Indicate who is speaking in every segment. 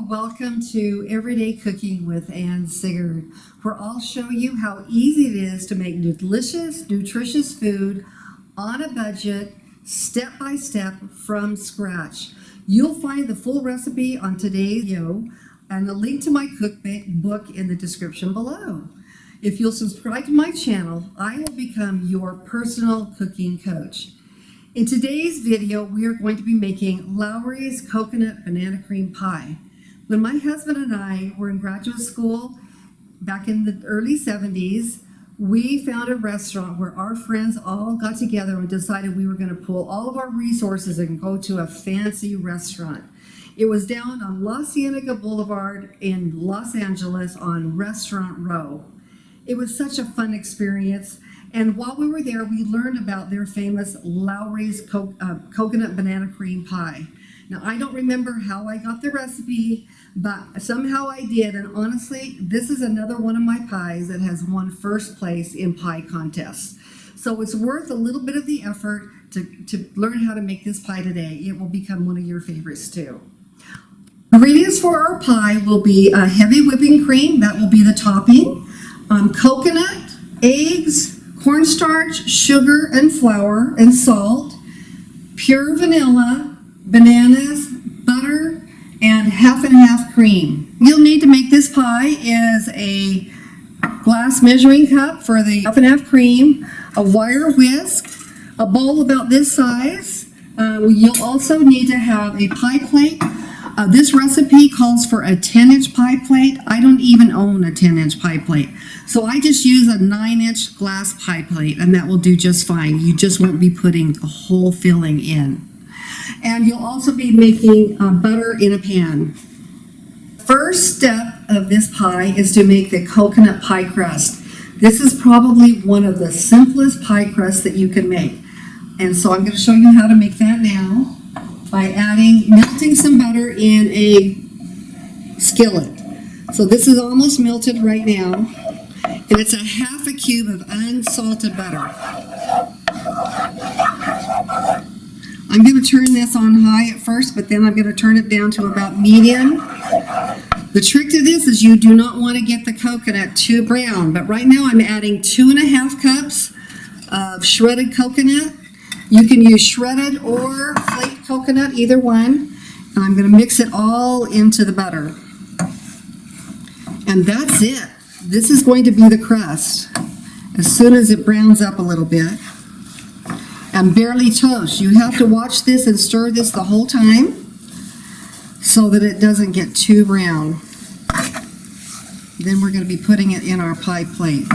Speaker 1: welcome to Everyday Cooking with Ann Sigurd, where I'll show you how easy it is to make delicious, nutritious food on a budget, step by step, from scratch. You'll find the full recipe on today's video and the link to my cookbook in the description below. If you'll subscribe to my channel, I will become your personal cooking coach. In today's video, we are going to be making Lawry's coconut banana cream pie. When my husband and I were in graduate school back in the early 70s, we found a restaurant where our friends all got together and decided we were going to pull all of our resources and go to a fancy restaurant. It was down on La Cienega Boulevard in Los Angeles on Restaurant Row. It was such a fun experience. And while we were there, we learned about their famous Lawry's coconut banana cream pie. Now, I don't remember how I got the recipe, but somehow I did. And honestly, this is another one of my pies that has won first place in pie contests. So it's worth a little bit of the effort to learn how to make this pie today. It will become one of your favorites too. Ingredients for our pie will be a heavy whipping cream, that will be the topping, coconut, eggs, cornstarch, sugar and flour and salt, pure vanilla, bananas, butter, and half and half cream. You'll need to make this pie is a glass measuring cup for the half and half cream, a wire whisk, a bowl about this size. You'll also need to have a pie plate. This recipe calls for a 10-inch pie plate. I don't even own a 10-inch pie plate. So I just use a 9-inch glass pie plate, and that will do just fine. You just won't be putting the whole filling in. And you'll also be making butter in a pan. First step of this pie is to make the coconut pie crust. This is probably one of the simplest pie crusts that you can make. And so I'm going to show you how to make that now by melting some butter in a skillet. So this is almost melted right now, and it's a half a cube of unsalted butter. I'm going to turn this on high at first, but then I'm going to turn it down to about medium. The trick to this is you do not want to get the coconut too brown, but right now I'm adding 2.5 cups of shredded coconut. You can use shredded or flake coconut, either one. And I'm going to mix it all into the butter. And that's it. This is going to be the crust as soon as it browns up a little bit. And barely toast. You have to watch this and stir this the whole time so that it doesn't get too brown. Then we're going to be putting it in our pie plate.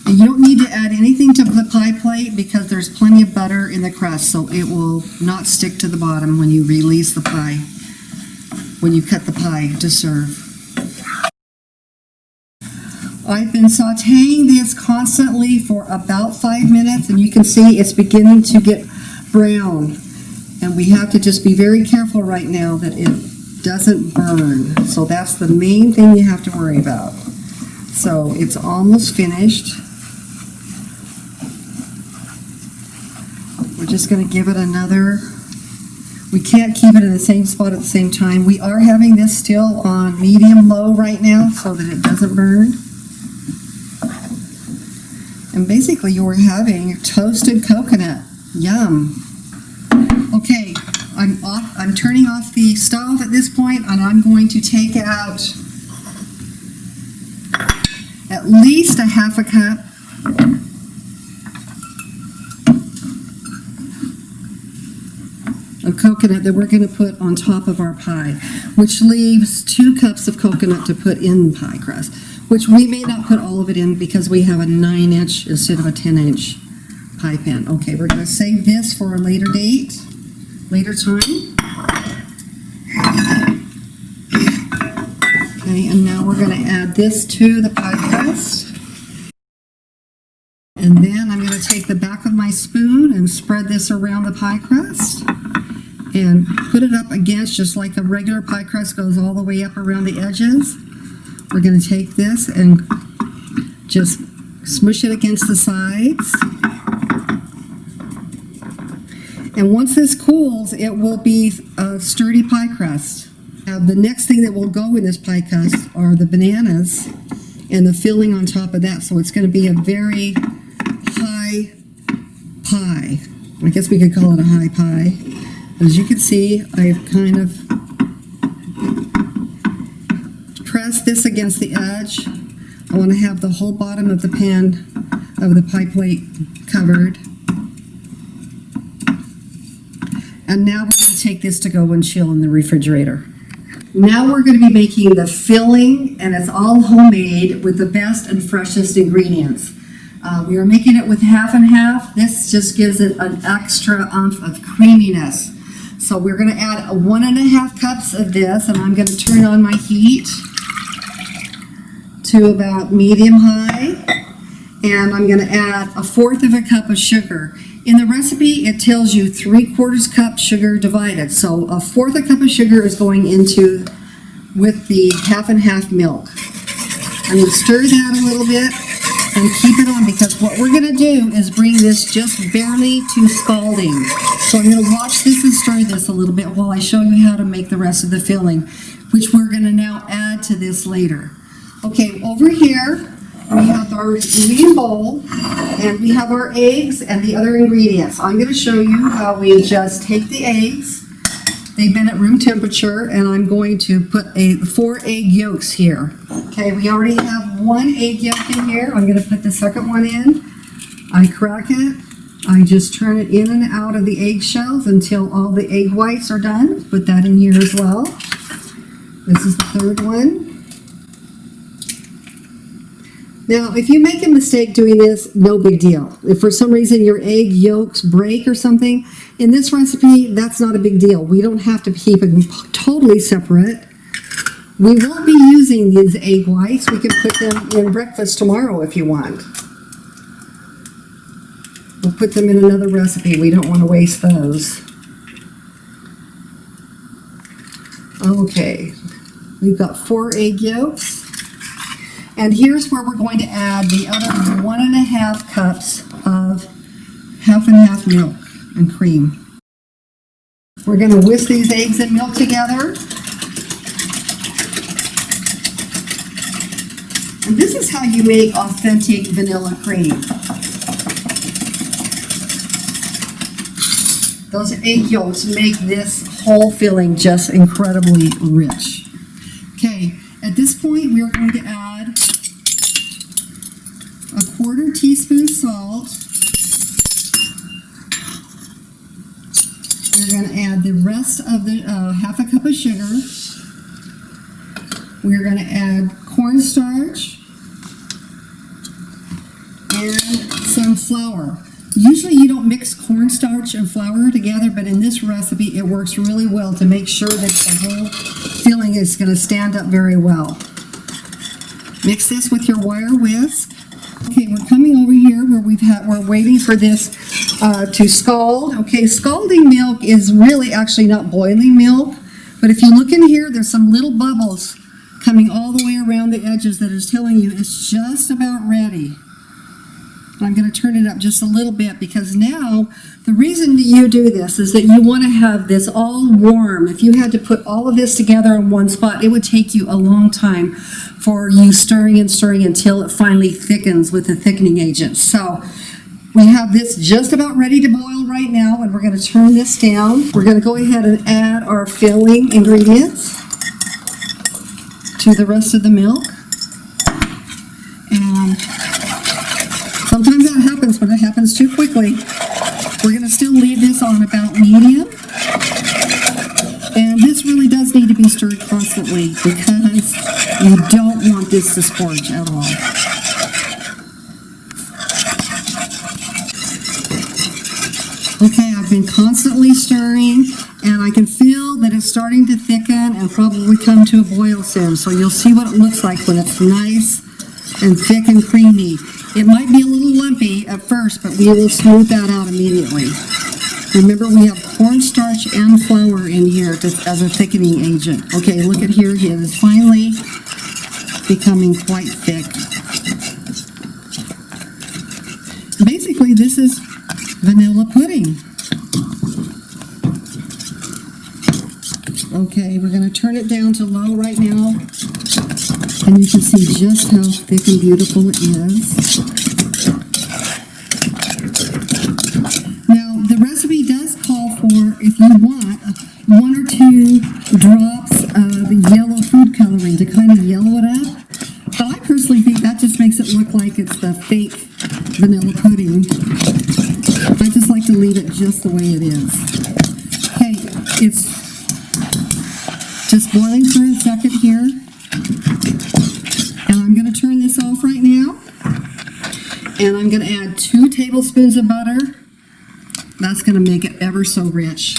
Speaker 1: And you don't need to add anything to the pie plate because there's plenty of butter in the crust, so it will not stick to the bottom when you release the pie, when you cut the pie to serve. I've been sautéing this constantly for about 5 minutes, and you can see it's beginning to get brown. And we have to just be very careful right now that it doesn't burn. So that's the main thing you have to worry about. So it's almost finished. We're just going to give it another, we can't keep it in the same spot at the same time. We are having this still on medium-low right now so that it doesn't burn. And basically you're having toasted coconut. Yum. Okay, I'm turning off the stove at this point, and I'm going to take out at least a half a cup of coconut that we're going to put on top of our pie, which leaves 2 cups of coconut to put in the pie crust, which we may not put all of it in because we have a 9-inch instead of a 10-inch pie pan. Okay, we're going to save this for a later date, later time. Okay, and now we're going to add this to the pie crust. And then I'm going to take the back of my spoon and spread this around the pie crust and put it up against, just like a regular pie crust goes all the way up around the edges. We're going to take this and just smush it against the sides. And once this cools, it will be a sturdy pie crust. The next thing that will go in this pie crust are the bananas and the filling on top of that. So it's going to be a very high pie. I guess we could call it a high pie. As you can see, I've kind of pressed this against the edge. I want to have the whole bottom of the pan of the pie plate covered. And now we're going to take this to go and chill in the refrigerator. Now we're going to be making the filling, and it's all homemade with the best and freshest ingredients. We are making it with half and half. This just gives it an extra oomph of creaminess. So we're going to add 1.5 cups of this, and I'm going to turn on my heat to about medium high, and I'm going to add 1/4 cup of sugar. In the recipe, it tells you 3/4 cup sugar divided. So 1/4 cup of sugar is going into with the half and half milk. I'm going to stir that a little bit and keep it on, because what we're going to do is bring this just barely to scalding. So I'm going to watch this and stir this a little bit while I show you how to make the rest of the filling, which we're going to now add to this later. Okay, over here we have our medium bowl, and we have our eggs and the other ingredients. I'm going to show you how we just take the eggs. They've been at room temperature, and I'm going to put 4 egg yolks here. Okay, we already have 1 egg yolk in here. I'm going to put the second one in. I crack it. I just turn it in and out of the eggshells until all the egg whites are done. Put that in here as well. This is the third one. Now, if you make a mistake doing this, no big deal. If for some reason your egg yolks break or something, in this recipe, that's not a big deal. We don't have to keep them totally separate. We won't be using these egg whites. We can put them in breakfast tomorrow if you want. We'll put them in another recipe. We don't want to waste those. Okay, we've got 4 egg yolks. And here's where we're going to add the other 1.5 cups of half and half milk and cream. We're going to whisk these eggs and milk together. And this is how you make authentic vanilla cream. Those egg yolks make this whole filling just incredibly rich. Okay, at this point we are going to add 1/4 teaspoon salt. We're going to add the rest of the 1/2 cup of sugar. We're going to add cornstarch and some flour. Usually you don't mix cornstarch and flour together, but in this recipe it works really well to make sure that the whole filling is going to stand up very well. Mix this with your wire whisk. Okay, we're coming over here where we're waiting for this to scald. Okay, scalding milk is really actually not boiling milk, but if you look in here, there's some little bubbles coming all the way around the edges that is telling you it's just about ready. I'm going to turn it up just a little bit, because now the reason that you do this is that you want to have this all warm. If you had to put all of this together in one spot, it would take you a long time for you stirring and stirring until it finally thickens with the thickening agent. So we have this just about ready to boil right now, and we're going to turn this down. We're going to go ahead and add our filling ingredients to the rest of the milk. And sometimes that happens, but it happens too quickly. We're going to still leave this on about medium. And this really does need to be stirred constantly, because you don't want this to scorch at all. Okay, I've been constantly stirring, and I can feel that it's starting to thicken and probably come to a boil soon. So you'll see what it looks like when it's nice and thick and creamy. It might be a little lumpy at first, but we will smooth that out immediately. Remember, we have cornstarch and flour in here as a thickening agent. Okay, look at here. It is finally becoming quite thick. Basically, this is vanilla pudding. Okay, we're going to turn it down to low right now, and you can see just how thick and beautiful it is. Now, the recipe does call for, if you want, 1 or 2 drops of yellow food coloring to kind of yellow it up. But I personally think that just makes it look like it's the fake vanilla pudding. I just like to leave it just the way it is. Okay, it's just boiling for a second here. And I'm going to turn this off right now. And I'm going to add 2 tablespoons of butter. That's going to make it ever so rich.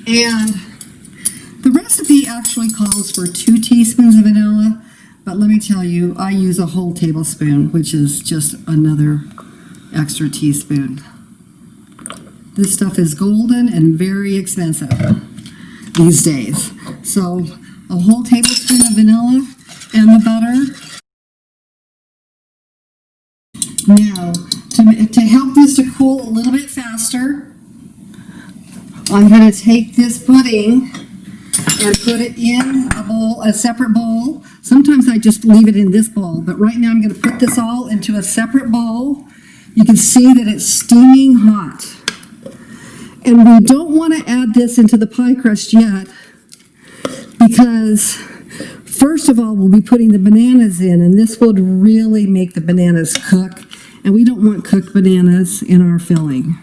Speaker 1: And the recipe actually calls for 2 teaspoons of vanilla, but let me tell you, I use a whole tablespoon, which is just another extra teaspoon. This stuff is golden and very expensive these days. So a whole tablespoon of vanilla and the butter. Now, to help this to cool a little bit faster, I'm going to take this pudding and put it in a bowl, a separate bowl. Sometimes I just leave it in this bowl, but right now I'm going to put this all into a separate bowl. You can see that it's steaming hot. And we don't want to add this into the pie crust yet, because first of all, we'll be putting the bananas in, and this would really make the bananas cook, and we don't want cooked bananas in our filling.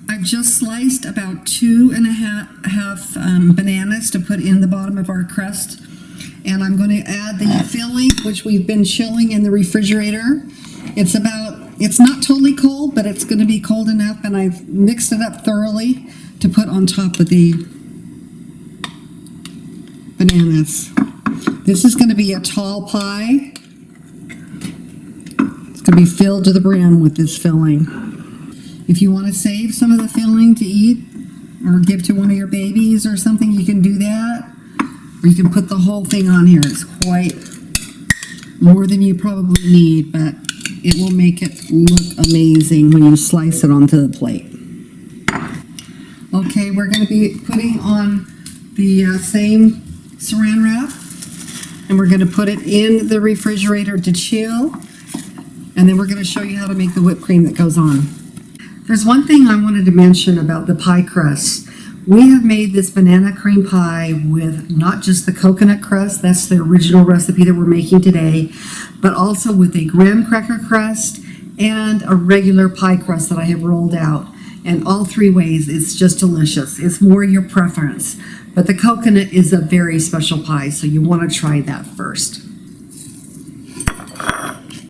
Speaker 1: I've just sliced about 2 1/2 bananas to put in the bottom of our crust, and I'm going to add the filling, which we've been chilling in the refrigerator. It's not totally cold, but it's going to be cold enough, and I've mixed it up thoroughly to put on top of the bananas. This is going to be a tall pie. It's going to be filled to the brim with this filling. If you want to save some of the filling to eat or give to one of your babies or something, you can do that. Or you can put the whole thing on here. It's quite more than you probably need, but it will make it look amazing when you slice it onto the plate. Okay, we're going to be putting on the same saran wrap, and we're going to put it in the refrigerator to chill, and then we're going to show you how to make the whipped cream that goes on. There's one thing I wanted to mention about the pie crust. We have made this banana cream pie with not just the coconut crust, that's the original recipe that we're making today, but also with a graham cracker crust and a regular pie crust that I have rolled out. And all 3 ways, it's just delicious. It's more your preference. But the coconut is a very special pie, so you want to try that first.